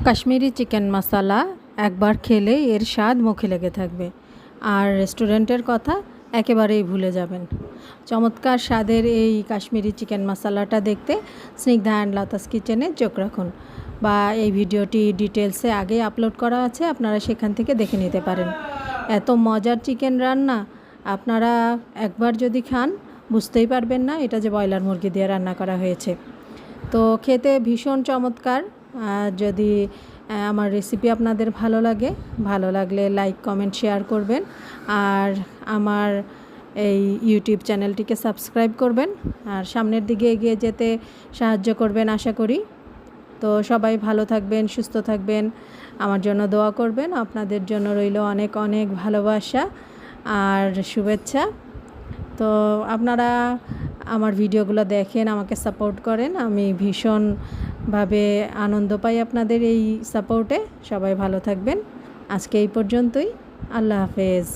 Kashmiri chicken মশালা একবার খেলে এর স্বাদ মুখে লেগে থাকবে, আর রেস্টুরেন্টের কথা একেবারেই ভুলে যাবেন। চমৎকার স্বাদের এই কাশ্মীরি চিকেন মশালাটা দেখতে স্নিগ্ধা অ্যান্ড লতাস কিচেনে চোখ রাখুন, বা এই ভিডিওটি ডিটেলসে আগে আপলোড করা আছে, আপনারা সেখান থেকে দেখে নিতে পারেন। এত মজার চিকেন রান্না আপনারা একবার যদি খান বুঝতেই পারবেন না এটা যে ব্রয়লার মুরগি দিয়ে রান্না করা হয়েছে। তো খেতে ভীষণ চমৎকার। যদি আমার রেসিপি আপনাদের ভালো লাগলে লাইক কমেন্ট শেয়ার করবেন, আর আমার এই ইউটিউব চ্যানেলটিকে সাবস্ক্রাইব করবেন, আর সামনের দিকে এগিয়ে যেতে সাহায্য করবেন আশা করি। তো সবাই ভালো থাকবেন, সুস্থ থাকবেন, আমার জন্য দোয়া করবেন। আপনাদের জন্য রইল অনেক অনেক ভালোবাসা আর শুভেচ্ছা। তো আপনারা আমার ভিডিওগুলো দেখেন, আমাকে সাপোর্ট করেন, আমি ভীষণভাবে আনন্দ পাই আপনাদের এই সাপোর্টে। সবাই ভালো থাকবেন। আজকে এই পর্যন্তই। আল্লাহ হাফেজ।